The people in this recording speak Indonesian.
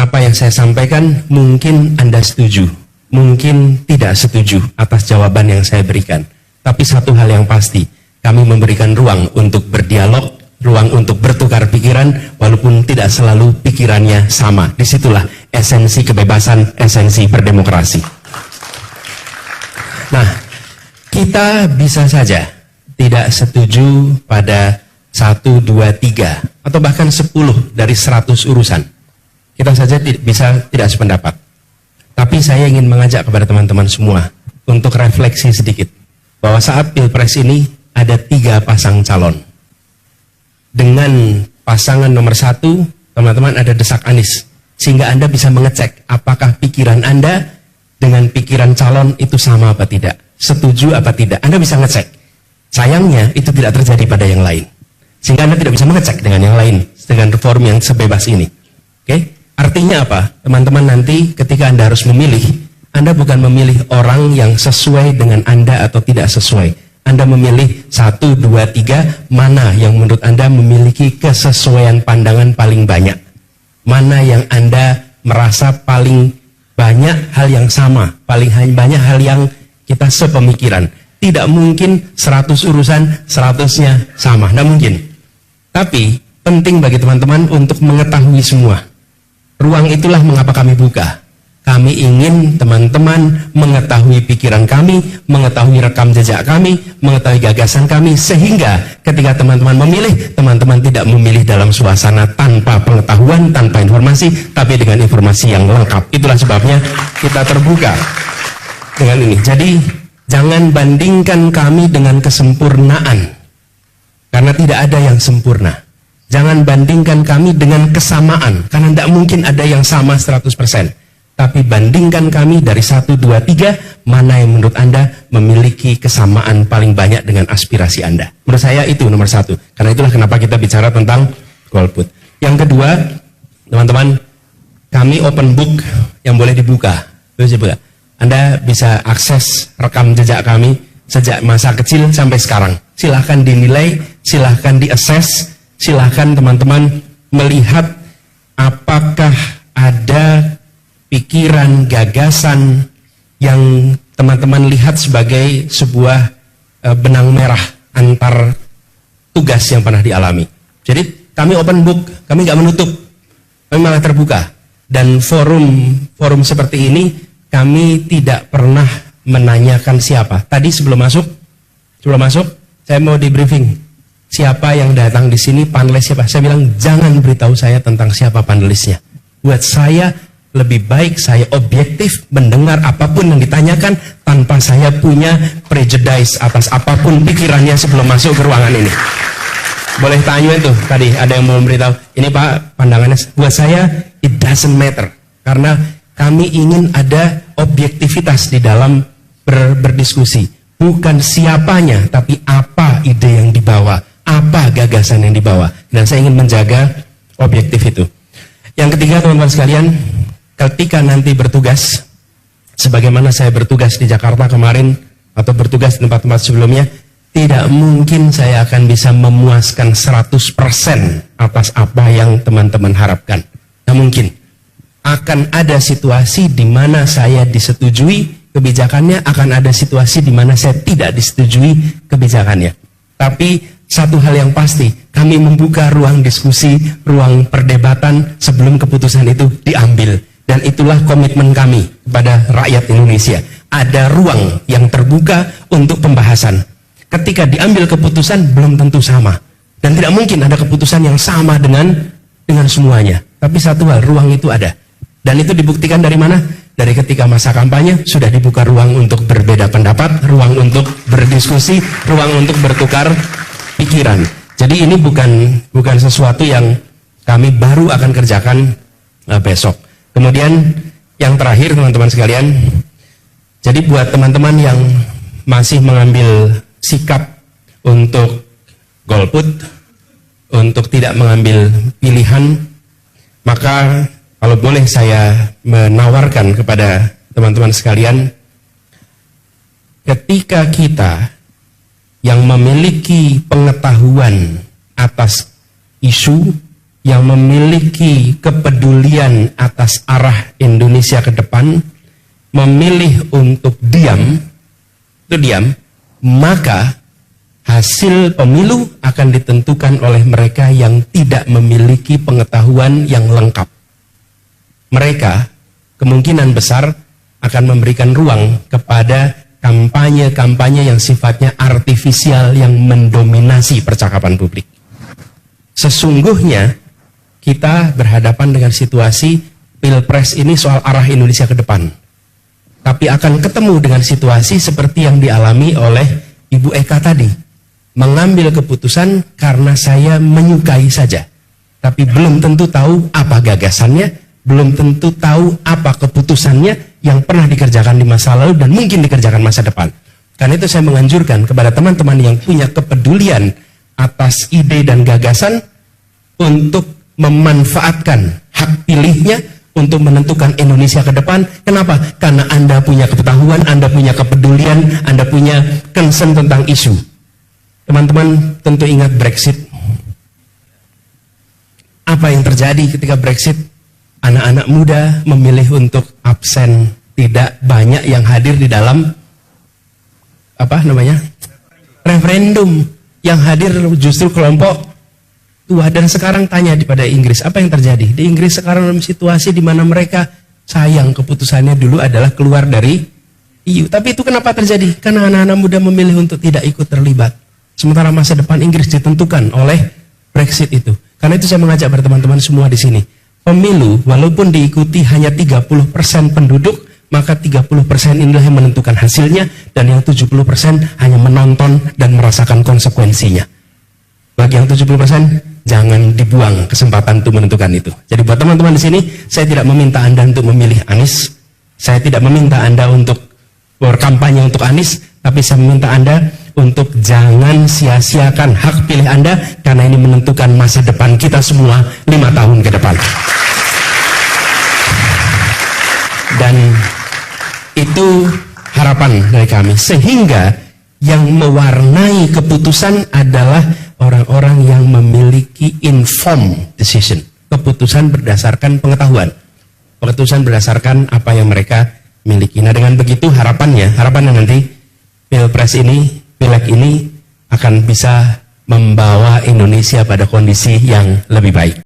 apa yang saya sampaikan mungkin Anda setuju, mungkin tidak setuju atas jawaban yang saya berikan. Tapi satu hal yang pasti, kami memberikan ruang untuk berdialog, ruang untuk bertukar pikiran, walaupun tidak selalu pikirannya sama. Disitulah esensi kebebasan, esensi berdemokrasi. Nah, kita bisa saja tidak setuju pada 1, 2, 3, atau bahkan 10 dari 100 urusan. Kita saja bisa tidak sependapat. Tapi saya ingin mengajak kepada teman-teman semua untuk refleksi sedikit. Bahwa saat Pilpres ini ada 3 pasang calon. Dengan pasangan nomor 1, teman-teman ada desak Anies. Sehingga Anda bisa mengecek apakah pikiran Anda dengan pikiran calon itu sama apa tidak. Setuju apa tidak. Anda bisa ngecek. Sayangnya itu tidak terjadi pada yang lain. Sehingga Anda tidak bisa mengecek dengan yang lain. Dengan reform yang sebebas ini. Oke? Artinya apa? Teman-teman nanti ketika Anda harus memilih, Anda bukan memilih orang yang sesuai dengan Anda atau tidak sesuai. Anda memilih 1, 2, 3, mana yang menurut Anda memiliki kesesuaian pandangan paling banyak. Mana yang Anda merasa paling banyak hal yang sama, paling banyak hal yang kita sepemikiran. Tidak mungkin 100 urusan, 100-nya sama, tidak mungkin. Tapi penting bagi teman-teman untuk mengetahui semua. Ruang itulah mengapa kami buka. Kami ingin teman-teman mengetahui pikiran kami, mengetahui rekam jejak kami, mengetahui gagasan kami, sehingga ketika teman-teman memilih, teman-teman tidak memilih dalam suasana tanpa pengetahuan, tanpa informasi, tapi dengan informasi yang lengkap. Itulah sebabnya kita terbuka dengan ini. Jadi, jangan bandingkan kami dengan kesempurnaan, karena tidak ada yang sempurna. Jangan bandingkan kami dengan kesamaan, karena tidak mungkin ada yang sama 100%. Tapi bandingkan kami dari 1, 2, 3, mana yang menurut Anda memiliki kesamaan paling banyak dengan aspirasi Anda. Menurut saya itu nomor 1. Karena itulah kenapa kita bicara tentang golput. Yang kedua, teman-teman, kami open book yang boleh dibuka. Anda bisa akses rekam jejak kami sejak masa kecil sampai sekarang. Silahkan dinilai, silahkan diakses. Silahkan teman-teman melihat apakah ada pikiran, gagasan yang teman-teman lihat sebagai sebuah benang merah antar tugas yang pernah dialami. Jadi kami open book, kami nggak menutup, kami malah terbuka. Dan forum seperti ini kami tidak pernah menanyakan siapa. Tadi sebelum masuk, saya mau di briefing. Siapa yang datang di sini, panelis siapa? Saya bilang jangan beritahu saya tentang siapa panelisnya. Buat saya lebih baik saya objektif mendengar apapun yang ditanyakan tanpa saya punya prejudice atas apapun pikirannya sebelum masuk ke ruangan ini. Boleh tanya itu tadi ada yang mau memberitahu. Ini Pak pandangannya. Buat saya it doesn't matter karena kami ingin ada objektivitas di dalam berdiskusi. Bukan siapanya tapi apa ide yang dibawa. Apa gagasan yang dibawa. Dan saya ingin menjaga objektif itu. Yang ketiga teman-teman sekalian, ketika nanti bertugas, sebagaimana saya bertugas di Jakarta kemarin, atau bertugas di tempat-tempat sebelumnya, tidak mungkin saya akan bisa memuaskan 100% atas apa yang teman-teman harapkan. Tidak mungkin. Akan ada situasi di mana saya disetujui kebijakannya, akan ada situasi di mana saya tidak disetujui kebijakannya. Tapi satu hal yang pasti, kami membuka ruang diskusi, ruang perdebatan sebelum keputusan itu diambil. Dan itulah komitmen kami kepada rakyat Indonesia. Ada ruang yang terbuka untuk pembahasan. Ketika diambil keputusan, belum tentu sama. Dan tidak mungkin ada keputusan yang sama dengan semuanya. Tapi satu hal, ruang itu ada. Dan itu dibuktikan dari mana? Dari ketika masa kampanye, sudah dibuka ruang untuk berbeda pendapat, ruang untuk berdiskusi, ruang untuk bertukar pikiran. Jadi ini bukan sesuatu yang kami baru akan kerjakan besok. Kemudian yang terakhir teman-teman sekalian, jadi buat teman-teman yang masih mengambil sikap untuk golput, untuk tidak mengambil pilihan, maka kalau boleh saya menawarkan kepada teman-teman sekalian, ketika kita yang memiliki pengetahuan atas isu, yang memiliki kepedulian atas arah Indonesia ke depan, memilih untuk diam, maka hasil pemilu akan ditentukan oleh mereka yang tidak memiliki pengetahuan yang lengkap. Mereka kemungkinan besar akan memberikan ruang kepada kampanye-kampanye yang sifatnya artifisial yang mendominasi percakapan publik. Sesungguhnya kita berhadapan dengan situasi Pilpres ini soal arah Indonesia ke depan. Tapi akan ketemu dengan situasi seperti yang dialami oleh Ibu Eka tadi. Mengambil keputusan karena saya menyukai saja. Tapi belum tentu tahu apa gagasannya, belum tentu tahu apa keputusannya yang pernah dikerjakan di masa lalu dan mungkin dikerjakan masa depan. Karena itu saya menganjurkan kepada teman-teman yang punya kepedulian atas ide dan gagasan untuk memanfaatkan hak pilihnya untuk menentukan Indonesia ke depan. Kenapa? Karena Anda punya pengetahuan, Anda punya kepedulian, Anda punya concern tentang isu. Teman-teman tentu ingat Brexit. Apa yang terjadi ketika Brexit? Anak-anak muda memilih untuk absen, tidak banyak yang hadir di dalam referendum. Yang hadir justru kelompok tua. Dan sekarang tanya pada Inggris, apa yang terjadi? Di Inggris sekarang dalam situasi di mana mereka sayang keputusannya dulu adalah keluar dari EU. Tapi itu kenapa terjadi? Karena anak-anak muda memilih untuk tidak ikut terlibat. Sementara masa depan Inggris ditentukan oleh Brexit itu. Karena itu saya mengajak teman-teman semua di sini. Pemilu walaupun diikuti hanya 30% penduduk, maka 30% inilah yang menentukan hasilnya, dan yang 70% hanya menonton dan merasakan konsekuensinya. Bagi yang 70%, jangan dibuang kesempatan untuk menentukan itu. Jadi buat teman-teman di sini, saya tidak meminta Anda untuk memilih Anies. Saya tidak meminta Anda untuk berkampanye untuk Anies, tapi saya meminta Anda untuk jangan sia-siakan hak pilih Anda, karena ini menentukan masa depan kita semua 5 tahun ke depan. Dan itu harapan dari kami, sehingga yang mewarnai keputusan adalah orang-orang yang memiliki informed decision, keputusan berdasarkan pengetahuan, keputusan berdasarkan apa yang mereka miliki. Nah, dengan begitu harapannya nanti Pilpres ini, Pileg ini akan bisa membawa Indonesia pada kondisi yang lebih baik.